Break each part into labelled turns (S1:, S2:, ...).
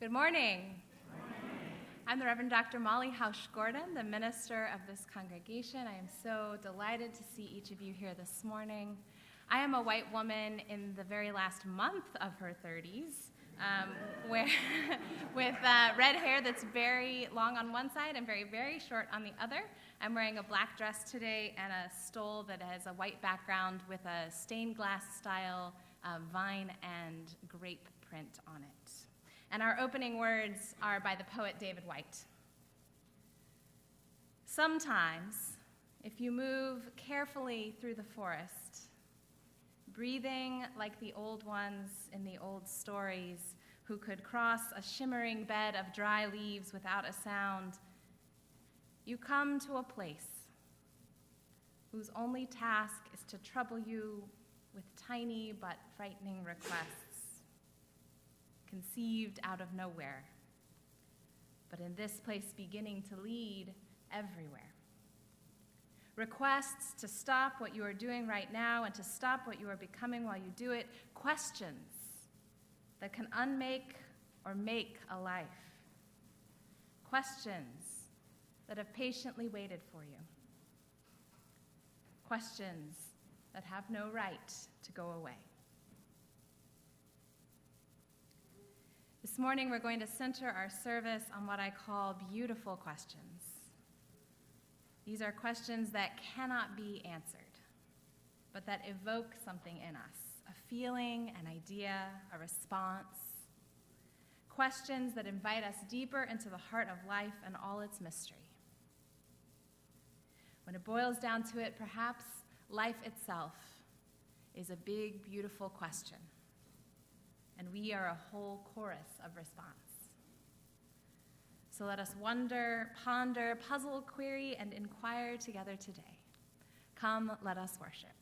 S1: Good morning. I'm the Reverend Dr. Molly Housh Gordon, the minister of this congregation. I am so delighted to see each of you here this morning. I am a white woman in the very last month of her 30s, with red hair that's very long on one side and very, very short on the other. I'm wearing a black dress today and a stole that has a white background with a stained glass style vine and grape print on it. And our opening words are by the poet David White. Sometimes, if you move carefully through the forest, breathing like the old ones in the old stories who could cross a shimmering bed of dry leaves without a sound, you come to a place whose only task is to trouble you with tiny but frightening requests, conceived out of nowhere, but in this place beginning to lead everywhere. Requests to stop what you are doing right now and to stop what you are becoming while you do it. Questions that can unmake or make a life. Questions that have patiently waited for you. Questions that have no right to go away. This morning, we're going to center our service on what I call beautiful questions. These are questions that cannot be answered, but that evoke something in us, a feeling, an idea, a response. Questions that invite us deeper into the heart of life and all its mystery. When it boils down to it, perhaps life itself is a big, beautiful question. And we are a whole chorus of response. So let us wonder, ponder, puzzle, query, and inquire together today. Come, let us worship.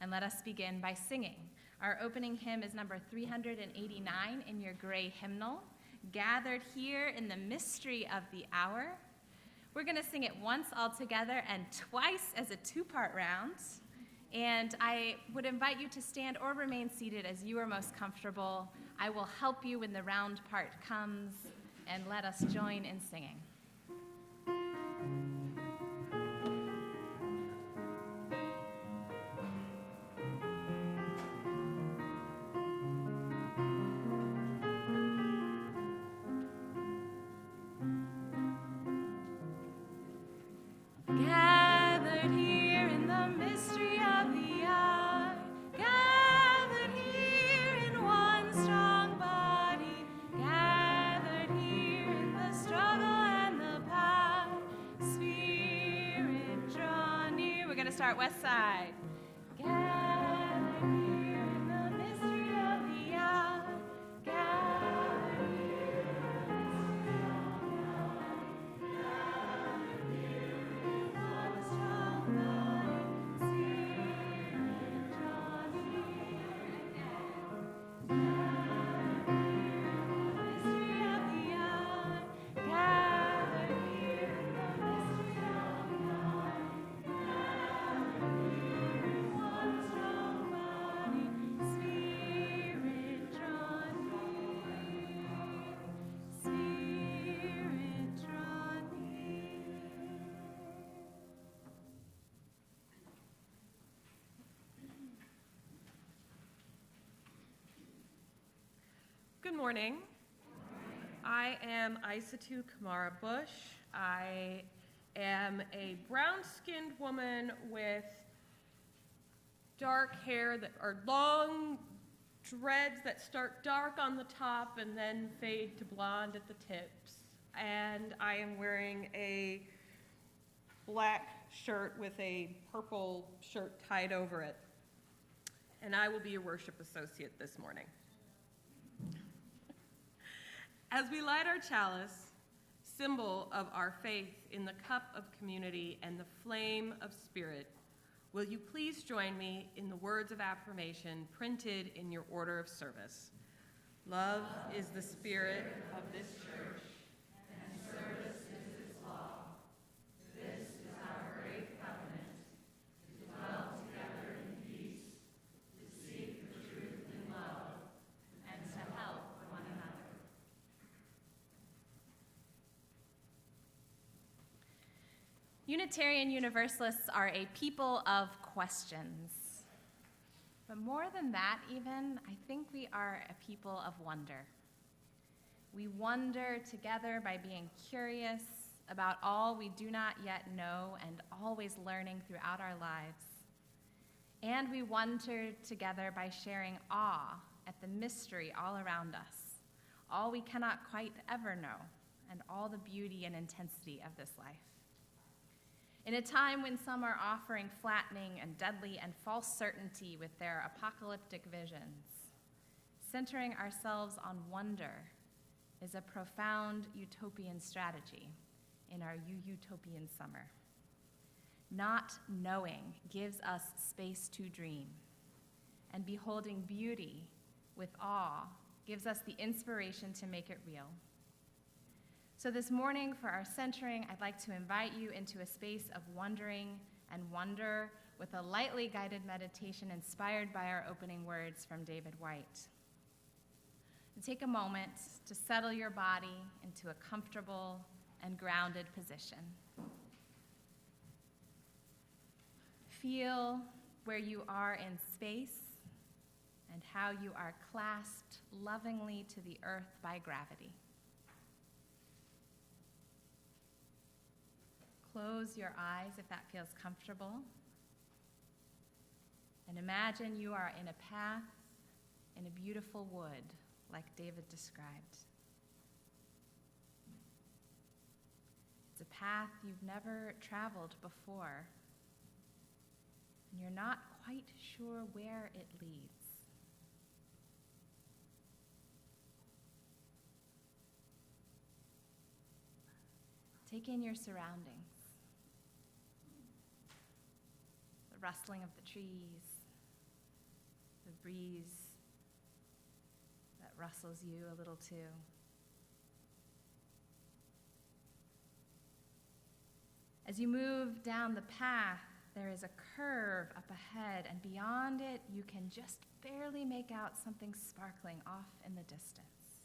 S1: And let us begin by singing. Our opening hymn is number 389 in your gray hymnal, Gathered Here in the Mystery of the Hour. We're going to sing it once all together and twice as a two-part round. And I would invite you to stand or remain seated as you are most comfortable. I will help you when the round part comes, and let us join in singing. Gathered here in the mystery of the hour, gathered here in one strong body, gathered here in the struggle and the path, Spirit draw near. We're going to start west side. Gathered here in the mystery of the hour, gathered here in the mystery of the hour, gathered here in one strong body, Spirit draw near. Gathered here in the mystery of the hour, gathered here in the mystery of the hour, gathered here in one strong body, Spirit draw near. Spirit draw near.
S2: Good morning. I am Isatu Kamara Bush. I am a brown-skinned woman with dark hair that are long dreads that start dark on the top and then fade to blonde at the tips. And I am wearing a black shirt with a purple shirt tied over it. And I will be your worship associate this morning. As we light our chalice, symbol of our faith in the cup of community and the flame of spirit, will you please join me in the words of affirmation printed in your order of service? Love is the spirit of this church, and service is its law. This is our great covenant, to dwell together in peace, to seek the truth in love, and to help one another.
S1: Unitarian Universalists are a people of questions. But more than that, even, I think we are a people of wonder. We wonder together by being curious about all we do not yet know and always learning throughout our lives. And we wonder together by sharing awe at the mystery all around us, all we cannot quite ever know, and all the beauty and intensity of this life. In a time when some are offering flattening and deadly and false certainty with their apocalyptic visions, centering ourselves on wonder is a profound utopian strategy in our utopian summer. Not knowing gives us space to dream, and beholding beauty with awe gives us the inspiration to make it real. So this morning, for our centering, I'd like to invite you into a space of wondering and wonder with a lightly guided meditation inspired by our opening words from David White. Take a moment to settle your body into a comfortable and grounded position. Feel where you are in space and how you are clasped lovingly to the earth by gravity. Close your eyes if that feels comfortable. And imagine you are in a path in a beautiful wood, like David described. It's a path you've never traveled before, and you're not quite sure where it leads. Take in your surroundings. The rustling of the trees, the breeze that rustles you a little too. As you move down the path, there is a curve up ahead, and beyond it, you can just barely make out something sparkling off in the distance.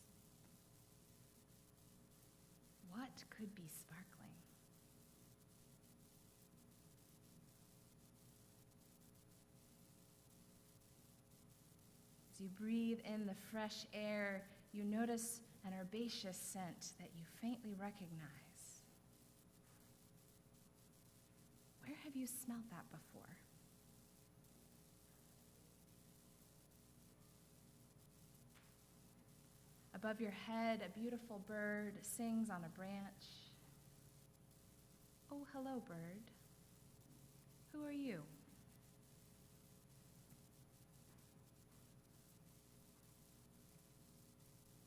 S1: What could be sparkling? As you breathe in the fresh air, you notice an herbaceous scent that you faintly recognize. Where have you smelled that before? Above your head, a beautiful bird sings on a branch. Oh, hello, bird. Who are you?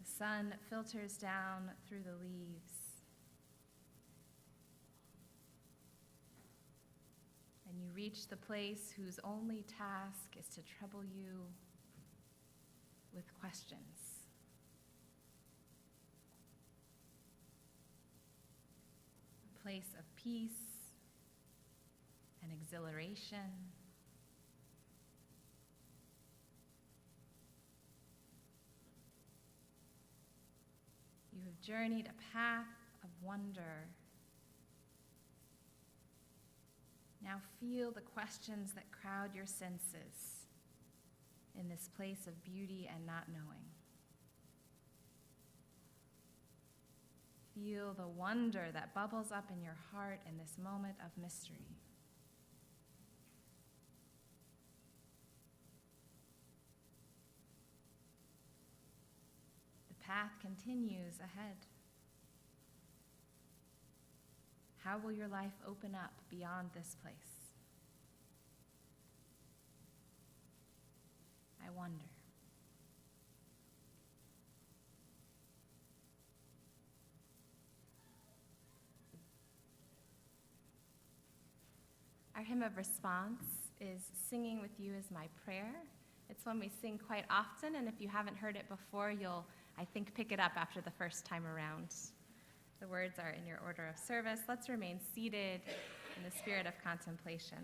S1: The sun filters down through the leaves. And you reach the place whose only task is to trouble you with questions. A place of peace and exhilaration. You have journeyed a path of wonder. Now feel the questions that crowd your senses in this place of beauty and not knowing. Feel the wonder that bubbles up in your heart in this moment of mystery. The path continues ahead. How will your life open up beyond this place? I wonder. Our hymn of response is Singing with You is My Prayer. It's one we sing quite often, and if you haven't heard it before, you'll, I think, pick it up after the first time around. The words are in your order of service. Let's remain seated in the spirit of contemplation.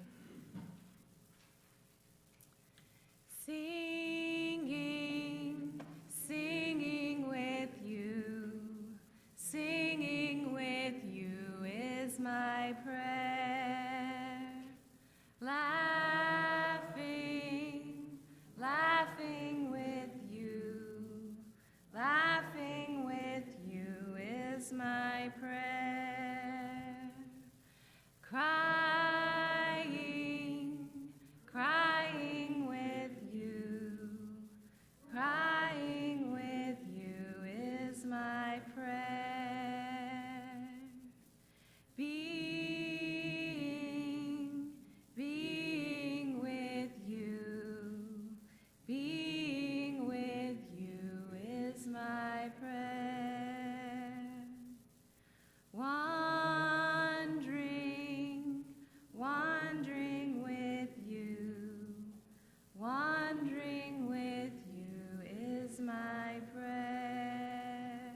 S1: Singing, singing with you is my prayer. my prayer. Crying, crying with you, crying with you is my prayer. Being with you, being with you is my prayer. Wandering, wandering with you, wandering with you is my prayer.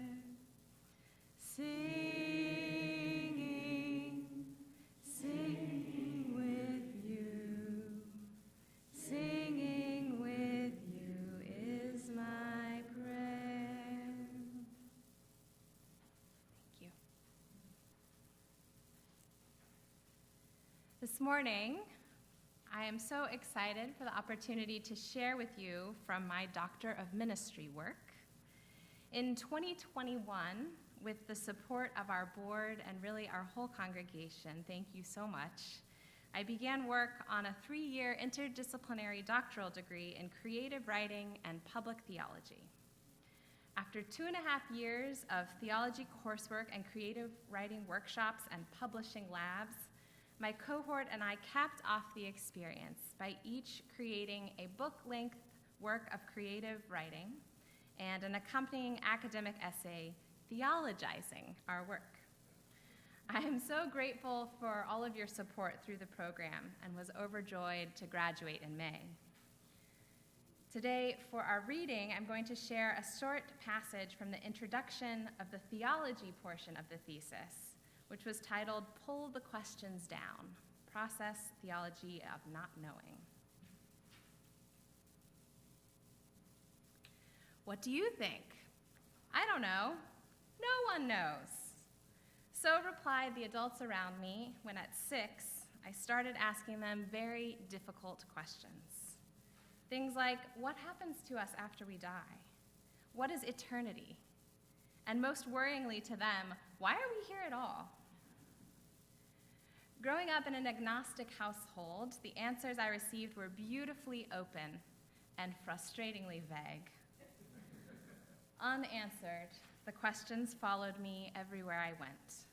S1: Singing, singing with you, singing with you is my prayer. Thank you. This morning, I am so excited for the opportunity to share with you from my Doctor of Ministry work. In 2021, with the support of our board and really our whole congregation, thank you so much, I began work on a 3-year interdisciplinary doctoral degree in creative writing and public theology. After 2.5 years of theology coursework and creative writing workshops and publishing labs, my cohort and I capped off the experience by each creating a book-length work of creative writing and an accompanying academic essay theologizing our work. I am so grateful for all of your support through the program and was overjoyed to graduate in May. Today, for our reading, I'm going to share a short passage from the introduction of the theology portion of the thesis, which was titled, Pull the Questions Down, Process Theology of Not Knowing. What do you think? I don't know. No one knows. So replied the adults around me when at 6, I started asking them very difficult questions. Things like, what happens to us after we die? What is eternity? And most worryingly to them, why are we here at all? Growing up in an agnostic household, the answers I received were beautifully open and frustratingly vague. Unanswered, the questions followed me everywhere I went,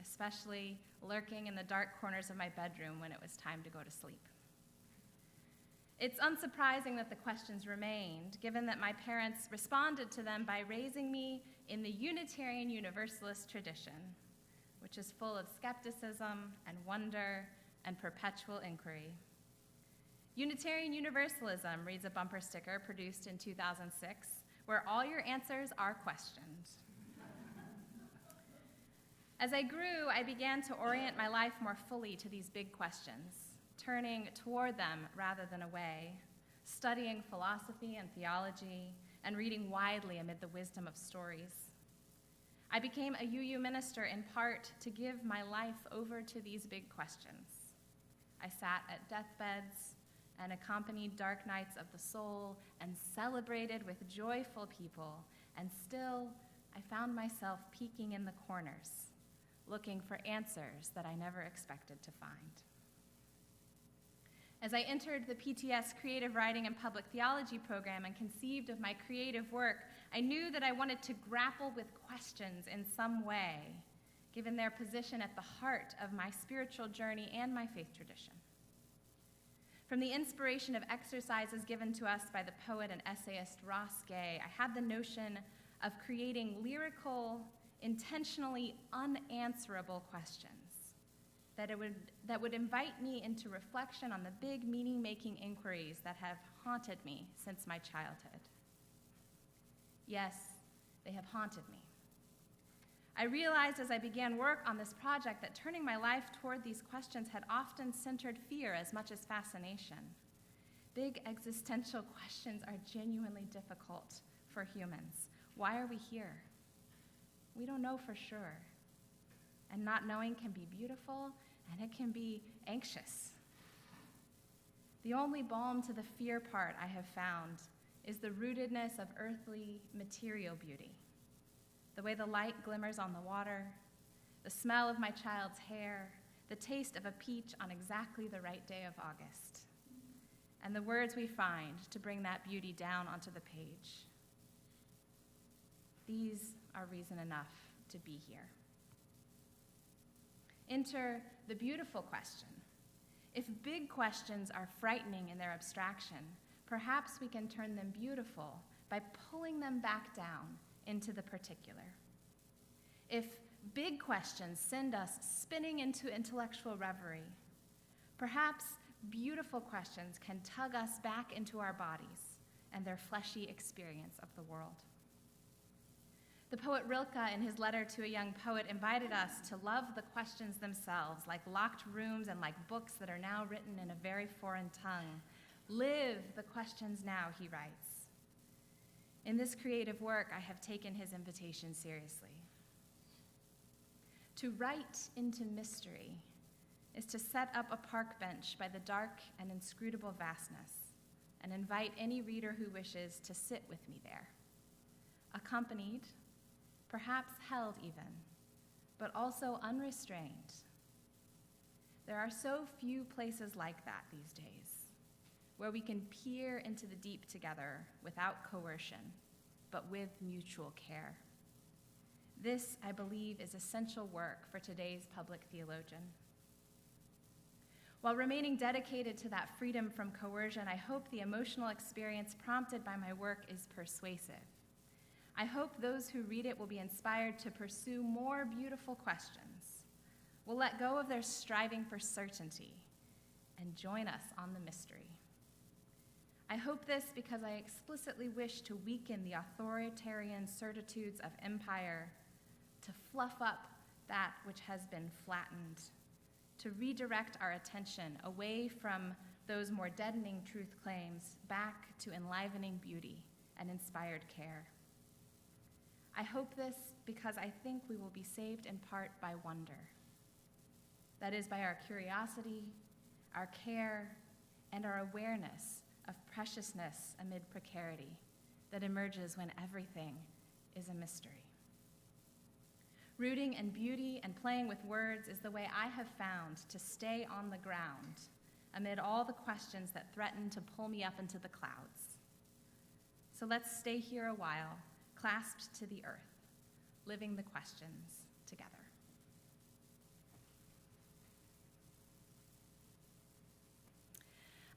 S1: especially lurking in the dark corners of my bedroom when it was time to go to sleep. It's unsurprising that the questions remained, given that my parents responded to them by raising me in the Unitarian Universalist tradition, which is full of skepticism and wonder and perpetual inquiry. Unitarian Universalism reads a bumper sticker produced in 2006, where all your answers are questioned. As I grew, I began to orient my life more fully to these big questions, turning toward them rather than away, studying philosophy and theology, and reading widely amid the wisdom of stories. I became a UU minister in part to give my life over to these big questions. I sat at deathbeds and accompanied dark nights of the soul and celebrated with joyful people, and still I found myself peeking in the corners, looking for answers that I never expected to find. As I entered the PTS Creative Writing and Public Theology program and conceived of my creative work, I knew that I wanted to grapple with questions in some way, given their position at the heart of my spiritual journey and my faith tradition. From the inspiration of exercises given to us by the poet and essayist Ross Gay, I had the notion of creating lyrical, intentionally unanswerable questions that would invite me into reflection on the big meaning-making inquiries that have haunted me since my childhood. Yes, they have haunted me. I realized as I began work on this project that turning my life toward these questions had often centered fear as much as fascination. Big existential questions are genuinely difficult for humans. Why are we here? We don't know for sure. And not knowing can be beautiful, and it can be anxious. The only balm to the fear part I have found is the rootedness of earthly material beauty. The way the light glimmers on the water, the smell of my child's hair, the taste of a peach on exactly the right day of August, and the words we find to bring that beauty down onto the page. These are reason enough to be here. Enter the beautiful question. If big questions are frightening in their abstraction, perhaps we can turn them beautiful by pulling them back down into the particular. If big questions send us spinning into intellectual reverie, perhaps beautiful questions can tug us back into our bodies and their fleshy experience of the world. The poet Rilke, in his letter to a young poet, invited us to love the questions themselves, like locked rooms and like books that are now written in a very foreign tongue. Live the questions now, he writes. In this creative work, I have taken his invitation seriously. To write into mystery is to set up a park bench by the dark and inscrutable vastness and invite any reader who wishes to sit with me there, accompanied, perhaps held even, but also unrestrained. There are so few places like that these days, where we can peer into the deep together without coercion, but with mutual care. This, I believe, is essential work for today's public theologian. While remaining dedicated to that freedom from coercion, I hope the emotional experience prompted by my work is persuasive. I hope those who read it will be inspired to pursue more beautiful questions, will let go of their striving for certainty, and join us on the mystery. I hope this because I explicitly wish to weaken the authoritarian certitudes of empire, to fluff up that which has been flattened, to redirect our attention away from those more deadening truth claims back to enlivening beauty and inspired care. I hope this because I think we will be saved in part by wonder. That is, by our curiosity, our care, and our awareness of preciousness amid precarity that emerges when everything is a mystery. Rooting in beauty and playing with words is the way I have found to stay on the ground amid all the questions that threaten to pull me up into the clouds. So let's stay here a while, clasped to the earth, living the questions together.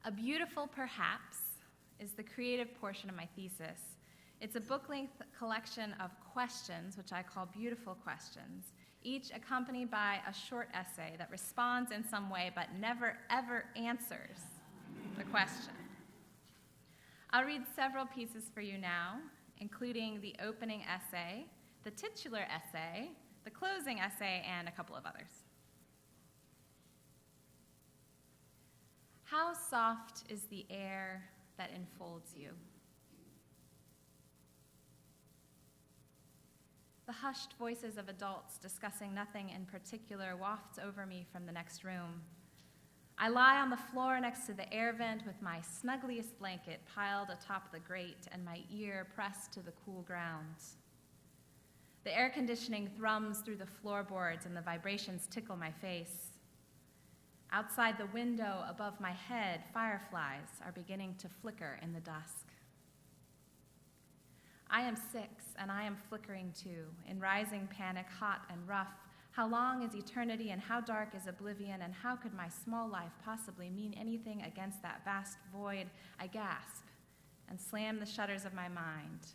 S1: A beautiful perhaps is the creative portion of my thesis. It's a book-length collection of questions, which I call beautiful questions, each accompanied by a short essay that responds in some way but never, ever answers the question. I'll read several pieces for you now, including the opening essay, the titular essay, the closing essay, and a couple of others. How soft is the air that enfolds you? The hushed voices of adults discussing nothing in particular wafts over me from the next room. I lie on the floor next to the air vent with my snuggliest blanket piled atop the grate and my ear pressed to the cool ground. The air conditioning thrums through the floorboards and the vibrations tickle my face. Outside the window above my head, fireflies are beginning to flicker in the dusk. I am 6, and I am flickering too, in rising panic, hot and rough. How long is eternity, and how dark is oblivion, and how could my small life possibly mean anything against that vast void? I gasp and slam the shutters of my mind,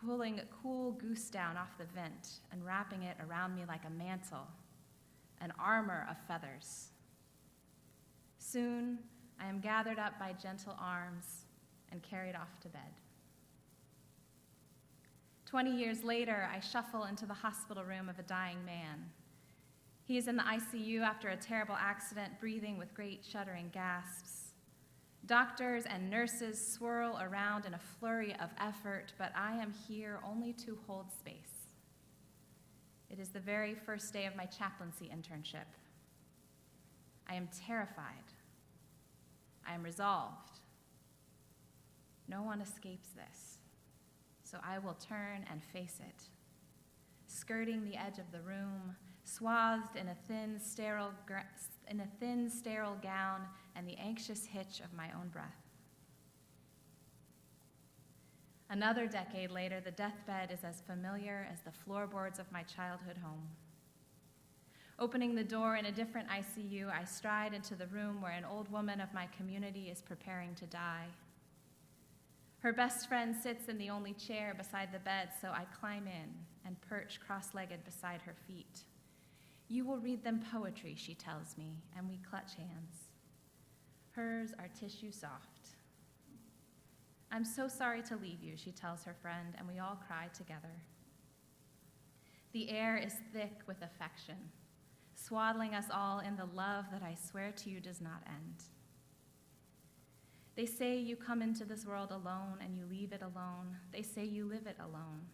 S1: pulling a cool goose down off the vent and wrapping it around me like a mantle, an armor of feathers. Soon, I am gathered up by gentle arms and carried off to bed. 20 years later, I shuffle into the hospital room of a dying man. He is in the ICU after a terrible accident, breathing with great shuddering gasps. Doctors and nurses swirl around in a flurry of effort, but I am here only to hold space. It is the very first day of my chaplaincy internship. I am terrified. I am resolved. No one escapes this. So I will turn and face it, skirting the edge of the room, swathed in a thin, sterile gown and the anxious hitch of my own breath. Another decade later, the deathbed is as familiar as the floorboards of my childhood home. Opening the door in a different ICU, I stride into the room where an old woman of my community is preparing to die. Her best friend sits in the only chair beside the bed, so I climb in and perch cross-legged beside her feet. "You will read them poetry," she tells me, and we clutch hands. Hers are tissue soft. "I'm so sorry to leave you," she tells her friend, and we all cry together. The air is thick with affection, swaddling us all in the love that I swear to you does not end. They say you come into this world alone and you leave it alone. They say you live it alone.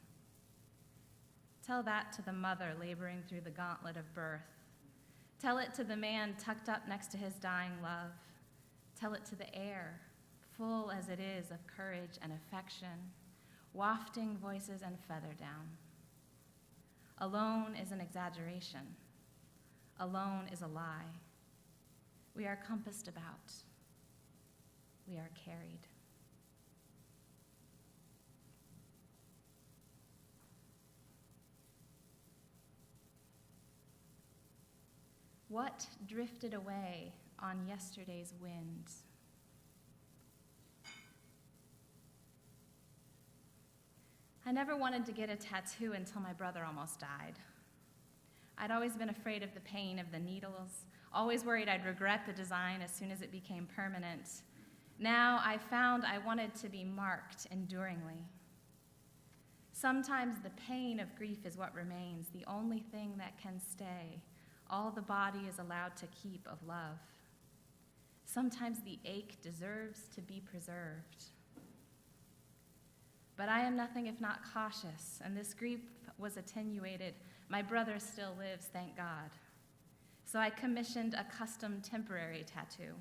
S1: Tell that to the mother laboring through the gauntlet of birth. Tell it to the man tucked up next to his dying love. Tell it to the air, full as it is of courage and affection, wafting voices and feather down. Alone is an exaggeration. Alone is a lie. We are compassed about. We are carried. What drifted away on yesterday's wind? I never wanted to get a tattoo until my brother almost died. I'd always been afraid of the pain of the needles, always worried I'd regret the design as soon as it became permanent. Now I found I wanted to be marked enduringly. Sometimes the pain of grief is what remains, the only thing that can stay, all the body is allowed to keep of love. Sometimes the ache deserves to be preserved. But I am nothing if not cautious, and this grief was attenuated. My brother still lives, thank God. So I commissioned a custom temporary tattoo.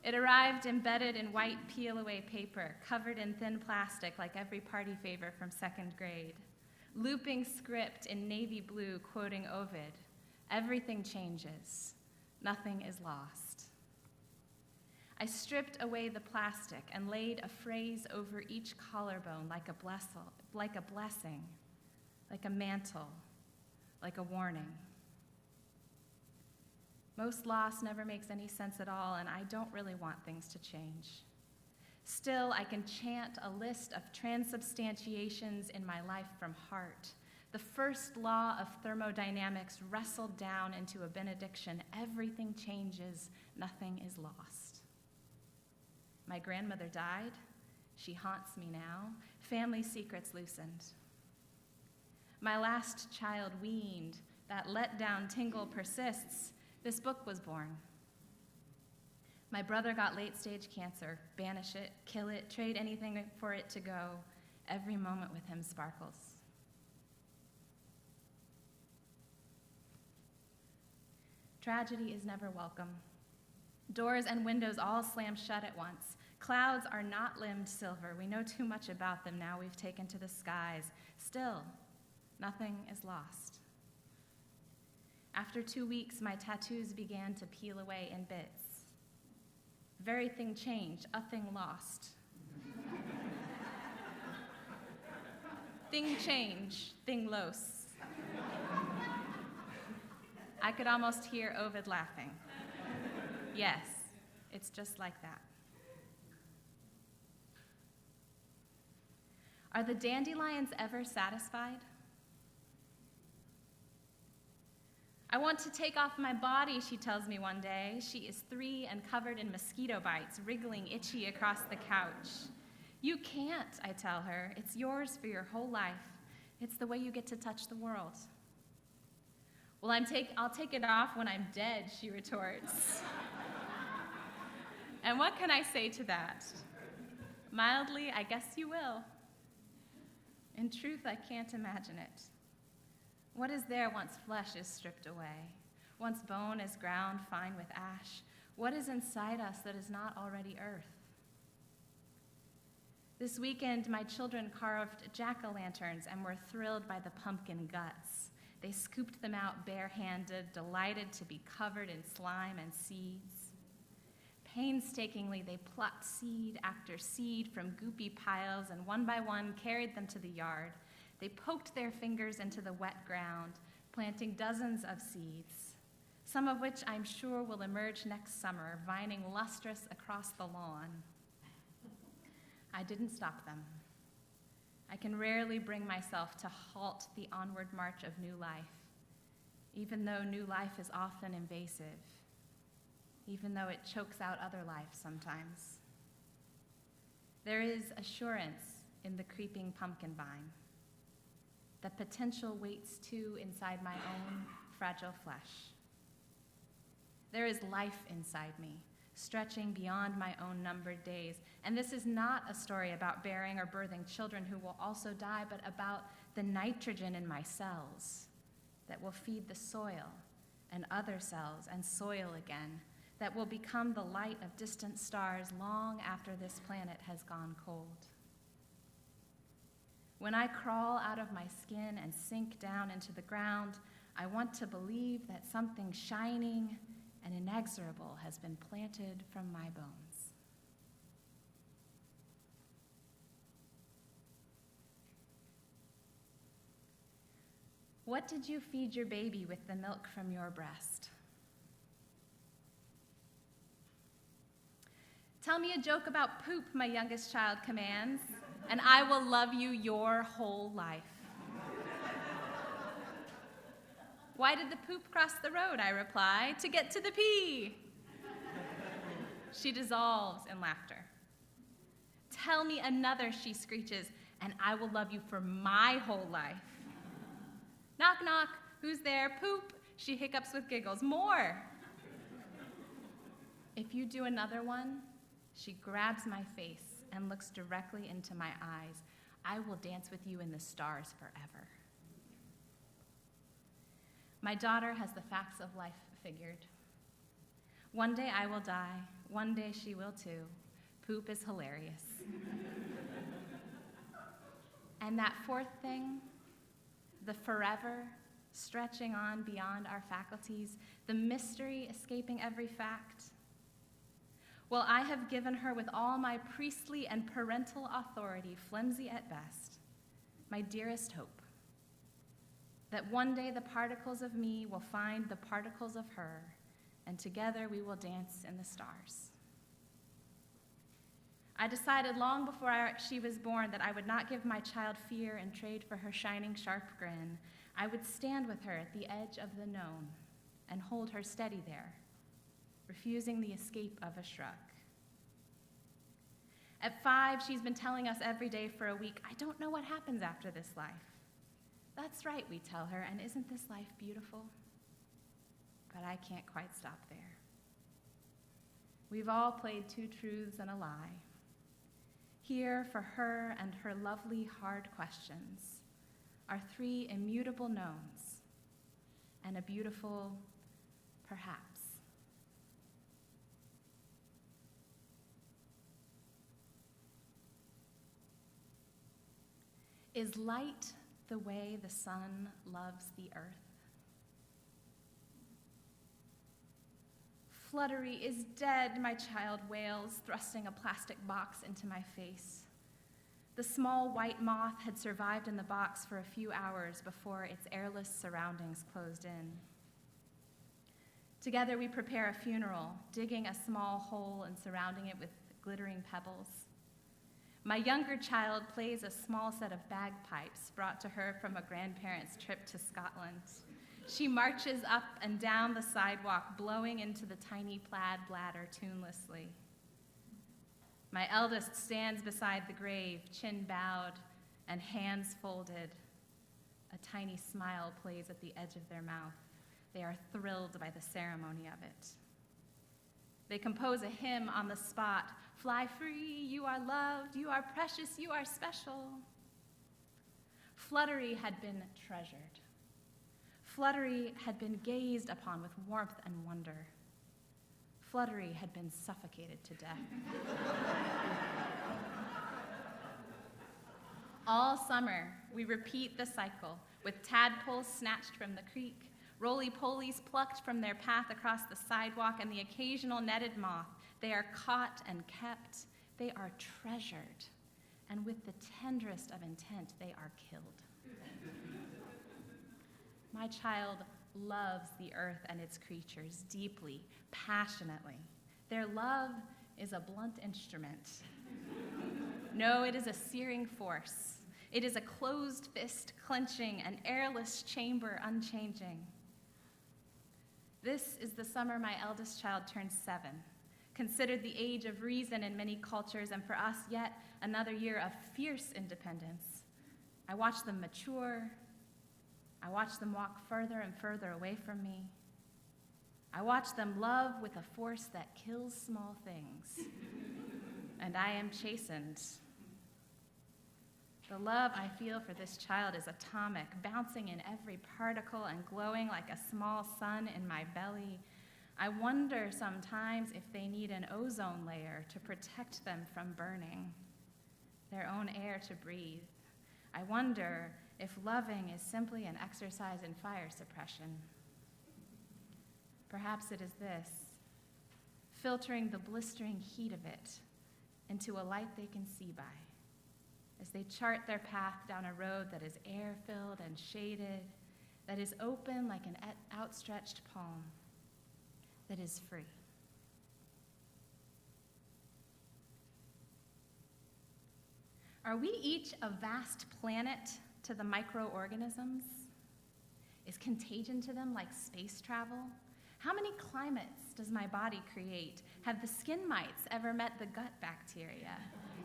S1: It arrived embedded in white peel-away paper, covered in thin plastic like every party favor from second grade. Looping script in navy blue quoting Ovid, "Everything changes, nothing is lost." I stripped away the plastic and laid a phrase over each collarbone like a blessing, like a mantle, like a warning. Most loss never makes any sense at all, and I don't really want things to change. Still, I can chant a list of transubstantiations in my life from heart. The first law of thermodynamics wrestled down into a benediction. Everything changes, nothing is lost. My grandmother died. She haunts me now. Family secrets loosened. My last child weaned. That letdown tingle persists. This book was born. My brother got late-stage cancer. Banish it, kill it, trade anything for it to go. Every moment with him sparkles. Tragedy is never welcome. Doors and windows all slam shut at once. Clouds are not limbed silver. We know too much about them now we've taken to the skies. Still, nothing is lost. After 2 weeks, my tattoos began to peel away in bits. Very thing changed, a thing lost. Thing change, thing los. I could almost hear Ovid laughing. Yes, it's just like that. Are the dandelions ever satisfied? I want to take off my body, she tells me one day. She is 3 and covered in mosquito bites, wriggling itchy across the couch. You can't, I tell her. It's yours for your whole life. It's the way you get to touch the world. Well, I'll take it off when I'm dead, she retorts. And what can I say to that? Mildly, I guess you will. In truth, I can't imagine it. What is there once flesh is stripped away? Once bone is ground fine with ash? What is inside us that is not already earth? This weekend, my children carved jack-o'-lanterns and were thrilled by the pumpkin guts. They scooped them out barehanded, delighted to be covered in slime and seeds. Painstakingly, they plucked seed after seed from goopy piles and one by one carried them to the yard. They poked their fingers into the wet ground, planting dozens of seeds, some of which I'm sure will emerge next summer, vining lustrous across the lawn. I didn't stop them. I can rarely bring myself to halt the onward march of new life, even though new life is often invasive, even though it chokes out other life sometimes. There is assurance in the creeping pumpkin vine. The potential waits too inside my own fragile flesh. There is life inside me, stretching beyond my own numbered days. And this is not a story about bearing or birthing children who will also die, but about the nitrogen in my cells that will feed the soil and other cells and soil again, that will become the light of distant stars long after this planet has gone cold. When I crawl out of my skin and sink down into the ground, I want to believe that something shining and inexorable has been planted from my bones. What did you feed your baby with the milk from your breast? Tell me a joke about poop, my youngest child commands, and I will love you your whole life. Why did the poop cross the road? I reply, to get to the pee. She dissolves in laughter. Tell me another, she screeches, and I will love you for my whole life. Knock, knock, who's there? Poop, she hiccups with giggles. More. If you do another one, she grabs my face and looks directly into my eyes. I will dance with you in the stars forever. My daughter has the facts of life figured. One day I will die, one day she will too. Poop is hilarious. And that fourth thing, the forever stretching on beyond our faculties, the mystery escaping every fact. Well, I have given her with all my priestly and parental authority, flimsy at best, my dearest hope, that one day the particles of me will find the particles of her, and together we will dance in the stars. I decided long before she was born that I would not give my child fear and trade for her shining, sharp grin. I would stand with her at the edge of the known and hold her steady there, refusing the escape of a shrug. At 5, she's been telling us every day for a week, I don't know what happens after this life. That's right, we tell her, and isn't this life beautiful? But I can't quite stop there. We've all played 2 truths and a lie. Here, for her and her lovely hard questions, are 3 immutable knowns and a beautiful perhaps. Is light the way the sun loves the earth? Fluttery is dead, my child wails, thrusting a plastic box into my face. The small white moth had survived in the box for a few hours before its airless surroundings closed in. Together we prepare a funeral, digging a small hole and surrounding it with glittering pebbles. My younger child plays a small set of bagpipes brought to her from a grandparent's trip to Scotland. She marches up and down the sidewalk, blowing into the tiny plaid bladder tunelessly. My eldest stands beside the grave, chin bowed and hands folded. A tiny smile plays at the edge of their mouth. They are thrilled by the ceremony of it. They compose a hymn on the spot. Fly free, you are loved, you are precious, you are special. Fluttery had been treasured. Fluttery had been gazed upon with warmth and wonder. Fluttery had been suffocated to death. All summer, we repeat the cycle with tadpoles snatched from the creek, roly-polies plucked from their path across the sidewalk, and the occasional netted moth. They are caught and kept. They are treasured. And with the tenderest of intent, they are killed. My child loves the earth and its creatures deeply, passionately. Their love is a blunt instrument. No, it is a searing force. It is a closed fist clenching, an airless chamber unchanging. This is the summer my eldest child turned 7, considered the age of reason in many cultures, and for us yet another year of fierce independence. I watch them mature. I watch them walk further and further away from me. I watch them love with a force that kills small things. And I am chastened. The love I feel for this child is atomic, bouncing in every particle and glowing like a small sun in my belly. I wonder sometimes if they need an ozone layer to protect them from burning, their own air to breathe. I wonder if loving is simply an exercise in fire suppression. Perhaps it is this, filtering the blistering heat of it into a light they can see by, as they chart their path down a road that is air-filled and shaded, that is open like an outstretched palm, that is free. Are we each a vast planet to the microorganisms? Is contagion to them like space travel? How many climates does my body create? Have the skin mites ever met the gut bacteria?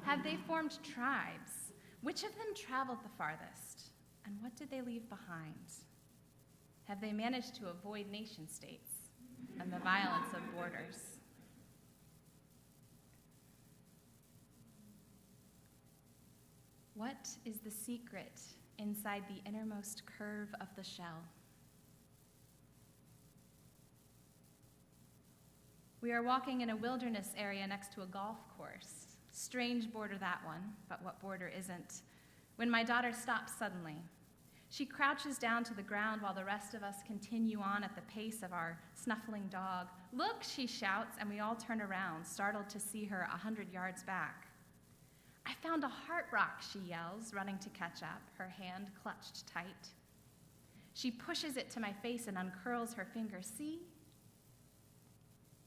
S1: Have they formed tribes? Which of them traveled the farthest? And what did they leave behind? Have they managed to avoid nation states and the violence of borders? What is the secret inside the innermost curve of the shell? We are walking in a wilderness area next to a golf course. Strange border, that one, but what border isn't? When my daughter stops suddenly, she crouches down to the ground while the rest of us continue on at the pace of our snuffling dog. "Look," she shouts, and we all turn around, startled to see her 100 yards back. "I found a heart rock," she yells, running to catch up, her hand clutched tight. She pushes it to my face and uncurls her finger. "See?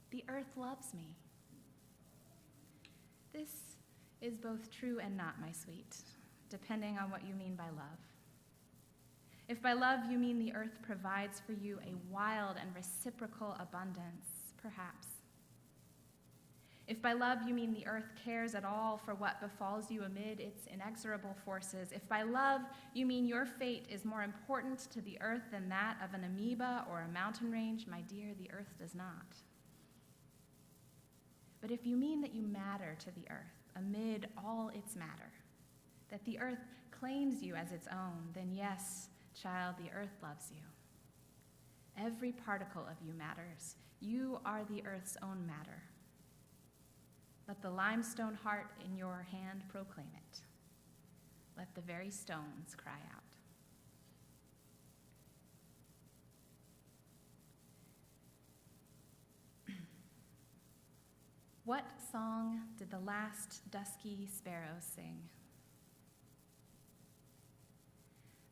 S1: The earth loves me." This is both true and not, my sweet, depending on what you mean by love. If by love you mean the earth provides for you a wild and reciprocal abundance, perhaps. If by love you mean the earth cares at all for what befalls you amid its inexorable forces, if by love you mean your fate is more important to the earth than that of an amoeba or a mountain range, my dear, the earth does not. But if you mean that you matter to the earth amid all its matter, that the earth claims you as its own, then yes, child, the earth loves you. Every particle of you matters. You are the earth's own matter. Let the limestone heart in your hand proclaim it. Let the very stones cry out. What song did the last dusky sparrow sing?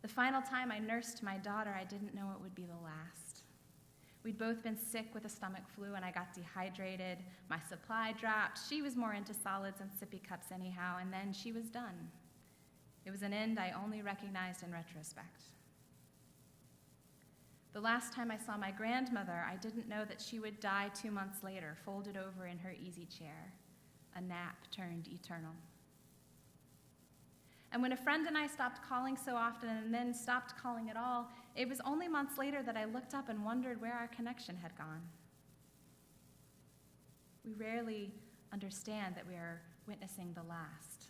S1: The final time I nursed my daughter, I didn't know it would be the last. We'd both been sick with a stomach flu, and I got dehydrated. My supply dropped. She was more into solids and sippy cups anyhow, and then she was done. It was an end I only recognized in retrospect. The last time I saw my grandmother, I didn't know that she would die 2 months later, folded over in her easy chair. A nap turned eternal. And when a friend and I stopped calling so often and then stopped calling at all, it was only months later that I looked up and wondered where our connection had gone. We rarely understand that we are witnessing the last.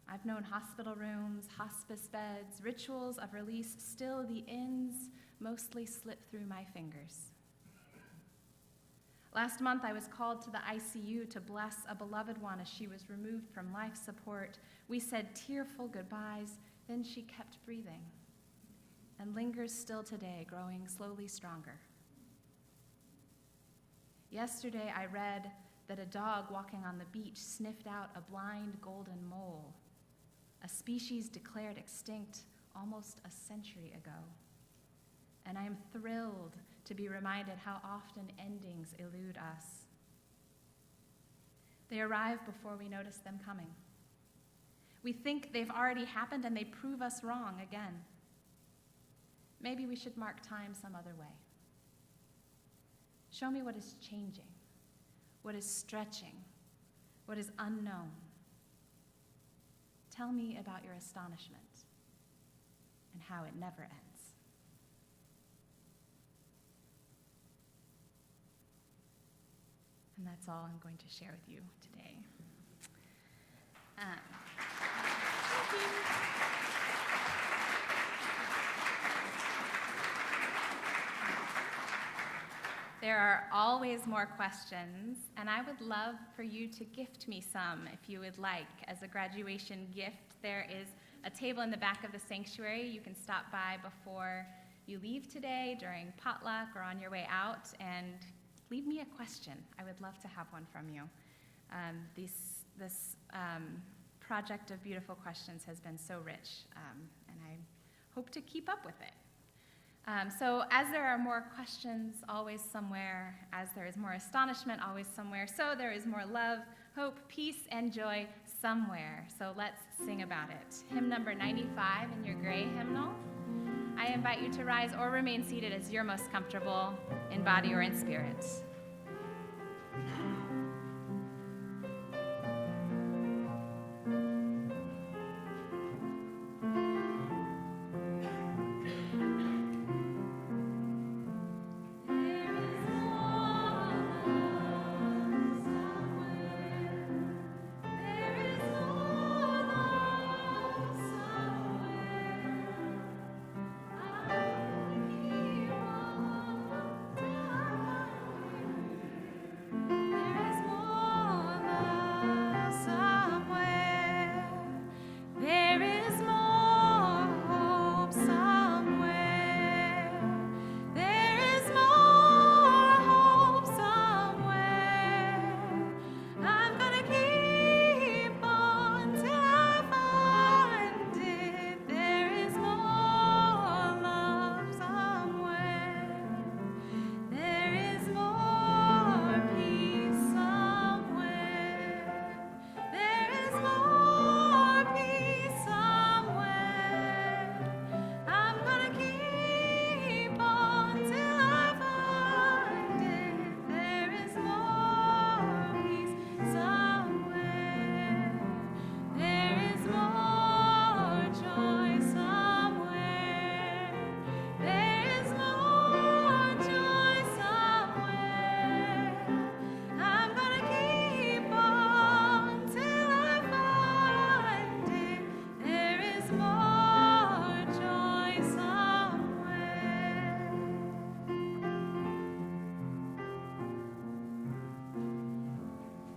S1: I've known hospital rooms, hospice beds, rituals of release. Still, the ends mostly slip through my fingers. Last month, I was called to the ICU to bless a beloved one as she was removed from life support. We said tearful goodbyes, then she kept breathing and lingers still today, growing slowly stronger. Yesterday, I read that a dog walking on the beach sniffed out a blind golden mole, a species declared extinct almost a century ago. And I am thrilled to be reminded how often endings elude us. They arrive before we notice them coming. We think they've already happened and they prove us wrong again. Maybe we should mark time some other way. Show me what is changing, what is stretching, what is unknown. Tell me about your astonishment and how it never ends. And that's all I'm going to share with you today. Thank you. There are always more questions, and I would love for you to gift me some if you would like. As a graduation gift, there is a table in the back of the sanctuary. You can stop by before you leave today, during potluck, or on your way out, and leave me a question. I would love to have one from you. This project of beautiful questions has been so rich, and I hope to keep up with it. So as there are more questions always somewhere, as there is more astonishment always somewhere, so there is more love, hope, peace, and joy somewhere. So let's sing about it. Hymn number 95 in your gray hymnal. I invite you to rise or remain seated as you're most comfortable in body or in spirit.